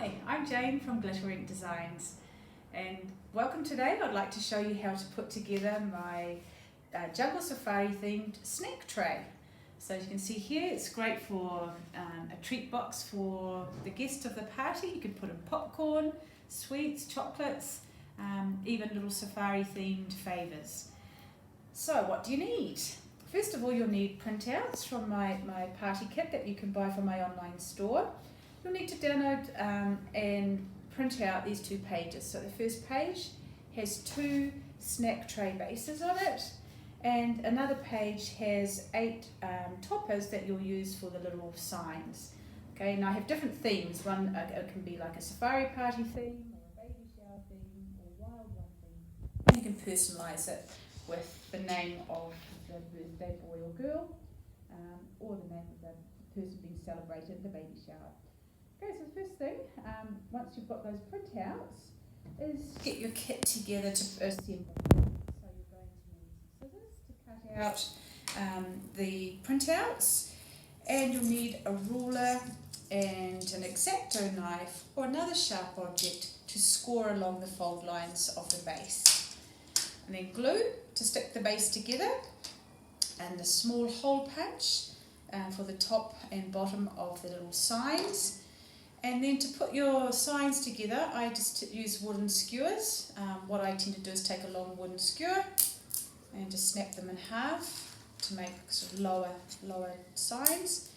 Hi, I'm Jane from Glitter Ink Designs, and welcome today. I'd like to show you how to put together my jungle safari themed snack tray. So as you can see here, it's great for a treat box for the guest of the party. You can put in popcorn, sweets, chocolates, even little safari themed favours. So what do you need? First of all, you'll need printouts from my party kit that you can buy from my online store. You'll need to download and print out these two pages. So the first page has two snack tray bases on it, and another page has 8 toppers that you'll use for the little signs. Okay, and I have different themes. One it can be like a safari party theme, or a baby shower theme, or wild one theme. And you can personalise it with the name of the birthday boy or girl, or the name of the person being celebrated, the baby shower. Okay, so the first thing, once you've got those printouts, is get your kit together to assemble. So you're going to need scissors to cut out the printouts, and you'll need a ruler and an X-Acto knife or another sharp object to score along the fold lines of the base. And then glue to stick the base together, and the small hole punch for the top and bottom of the little signs. And then to put your signs together, I just use wooden skewers. What I tend to do is take a long wooden skewer and just snap them in half to make sort of lower signs.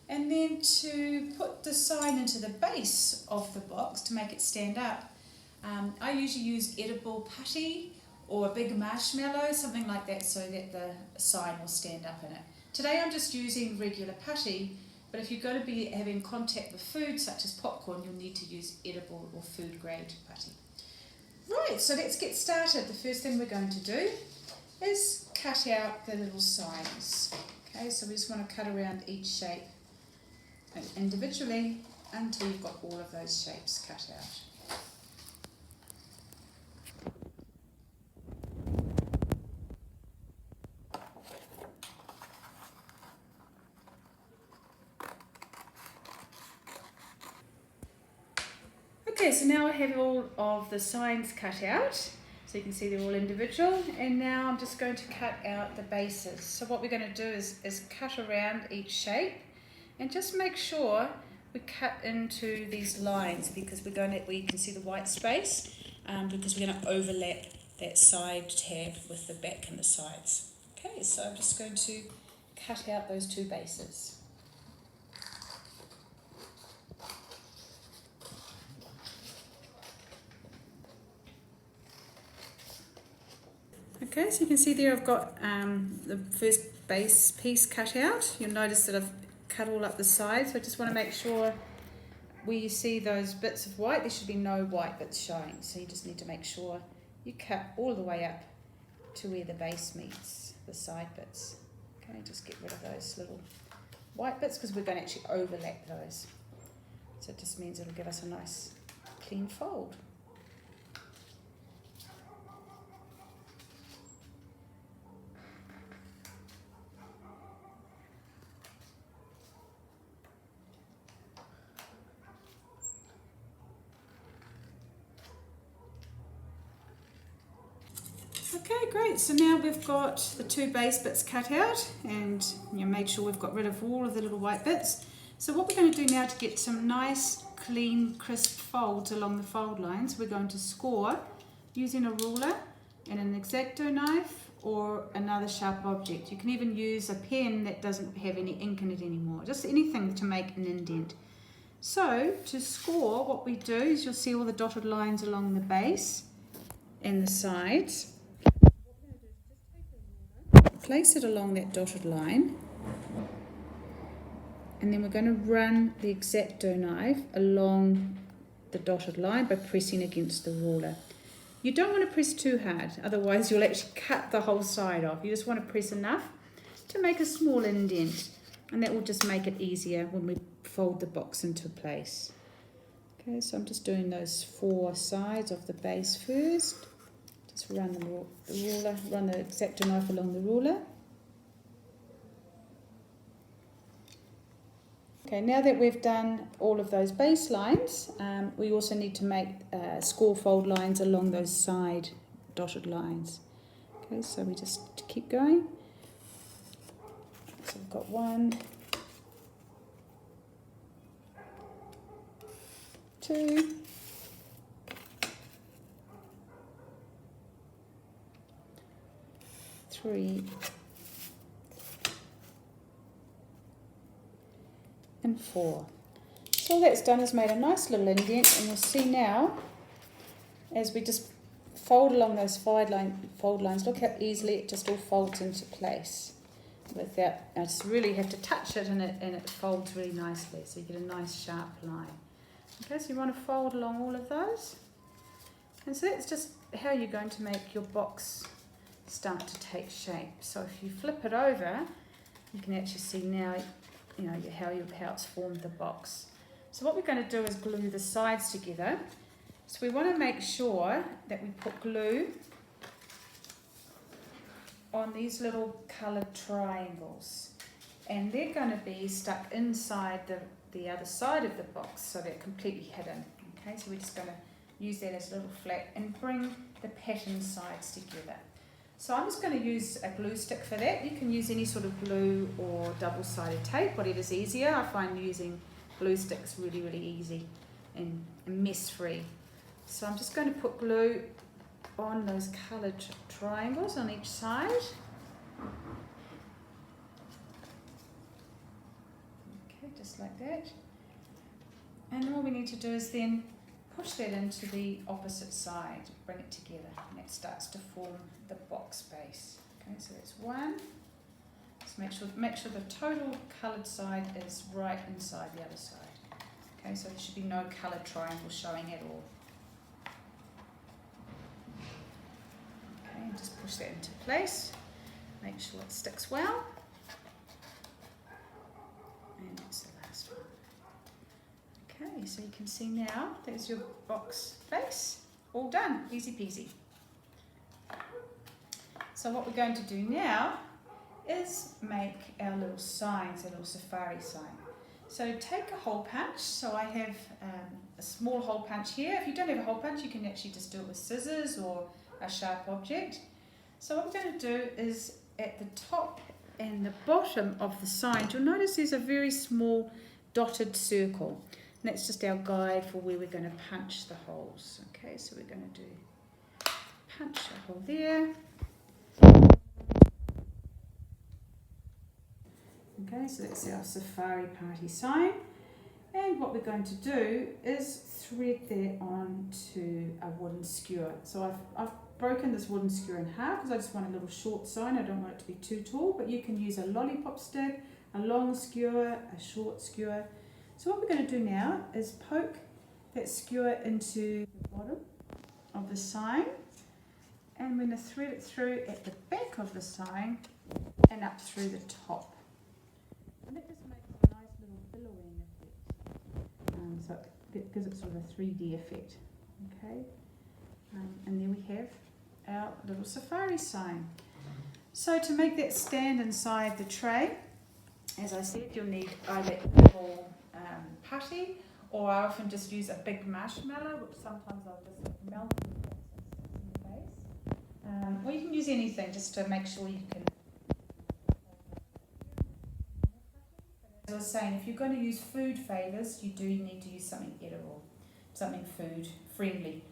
And then to put the sign into the base of the box to make it stand up, I usually use edible putty or a big marshmallow, something like that, so that the sign will stand up in it. Today I'm just using regular putty, but if you're going to be having contact with food such as popcorn, you'll need to use edible or food grade putty. Right, so let's get started. The first thing we're going to do is cut out the little signs. Okay, so we just want to cut around each shape individually until you've got all of those shapes cut out. Okay, so now I have all of the signs cut out, so you can see they're all individual, and now I'm just going to cut out the bases. So what we're going to do is cut around each shape, and just make sure we cut into these lines, because we can see the white space, because we're going to overlap that side tab with the back and the sides. Okay, so I'm just going to cut out those two bases. Okay, so you can see there I've got the first base piece cut out. You'll notice that I've cut all up the sides, so I just want to make sure where you see those bits of white, there should be no white bits showing. So you just need to make sure you cut all the way up to where the base meets the side bits. Okay, just get rid of those little white bits because we're going to actually overlap those. So it just means it'll give us a nice clean fold. Okay, great. So now we've got the two base bits cut out, and made sure we've got rid of all of the little white bits. So what we're going to do now to get some nice, clean, crisp folds along the fold lines, we're going to score using a ruler and an X-Acto knife or another sharp object. You can even use a pen that doesn't have any ink in it anymore, just anything to make an indent. So to score, what we do is you'll see all the dotted lines along the base and the sides. Place it along that dotted line, and then we're going to run the X-Acto knife along the dotted line by pressing against the ruler. You don't want to press too hard, otherwise you'll actually cut the whole side off. You just want to press enough to make a small indent, and that will just make it easier when we fold the box into place. Okay, so I'm just doing those 4 sides of the base first. Just run the ruler, run the X-Acto knife along the ruler. Okay, now that we've done all of those base lines, we also need to make score fold lines along those side dotted lines. Okay, so we just keep going. So we've got 1, 2, 3, and 4. So all that's done is made a nice little indent, and you'll see now as we just fold along those fold lines, look how easily it just all folds into place. Without, I just really have to touch it, and it folds really nicely, so you get a nice sharp line. Okay, so you want to fold along all of those, and so that's just how you're going to make your box start to take shape. So if you flip it over, you can actually see now, you know, how it's formed the box. So what we're going to do is glue the sides together. So we want to make sure that we put glue on these little coloured triangles, and they're going to be stuck inside the other side of the box, so they're completely hidden. Okay, so we're just going to use that as a little flat and bring the pattern sides together. So I'm just going to use a glue stick for that. You can use any sort of glue or double-sided tape, whatever's easier. I find using glue sticks really, really easy and mess-free. So I'm just going to put glue on those coloured triangles on each side. Okay, just like that. And all we need to do is then push that into the opposite side, bring it together, and that starts to form the box base. Okay, so that's 1. Just make sure the total coloured side is right inside the other side. Okay, so there should be no coloured triangle showing at all. Okay, and just push that into place. Make sure it sticks well. And that's the last one. Okay, so you can see now, there's your box base, all done, easy peasy. So what we're going to do now is make our little signs, a little safari sign. So take a hole punch. So I have a small hole punch here. If you don't have a hole punch, you can actually just do it with scissors or a sharp object. So what we're going to do is at the top and the bottom of the sign, you'll notice there's a very small dotted circle. And that's just our guide for where we're going to punch the holes. Okay, so we're going to do punch a hole there. Okay, so that's our safari party sign. And what we're going to do is thread that onto a wooden skewer. So I've broken this wooden skewer in half because I just want a little short sign. I don't want it to be too tall, but you can use a lollipop stick, a long skewer, a short skewer. So what we're going to do now is poke that skewer into the bottom of the sign, and we're going to thread it through at the back of the sign and up through the top. And that just makes a nice little billowing effect. So it gives it sort of a 3D effect. Okay, and there we have our little safari sign. So to make that stand inside the tray, as I said, you'll need either a little putty, or I often just use a big marshmallow, which sometimes I'll just melt in the base. Or you can use anything just to make sure you can. As I was saying, if you're going to use food favours, you do need to use something edible, something food friendly.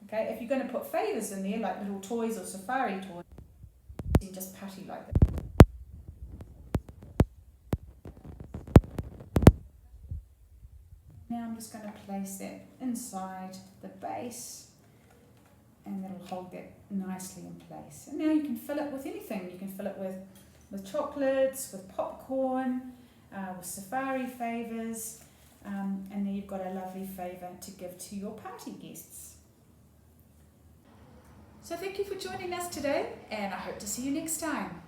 Okay, if you're going to put favours in there, like little toys or safari toys, you can just putty like that. Now I'm just going to place that inside the base, and that'll hold that nicely in place. And now you can fill it with anything. You can fill it with chocolates, with popcorn, with safari favours, and then you've got a lovely favour to give to your party guests. So thank you for joining us today, and I hope to see you next time.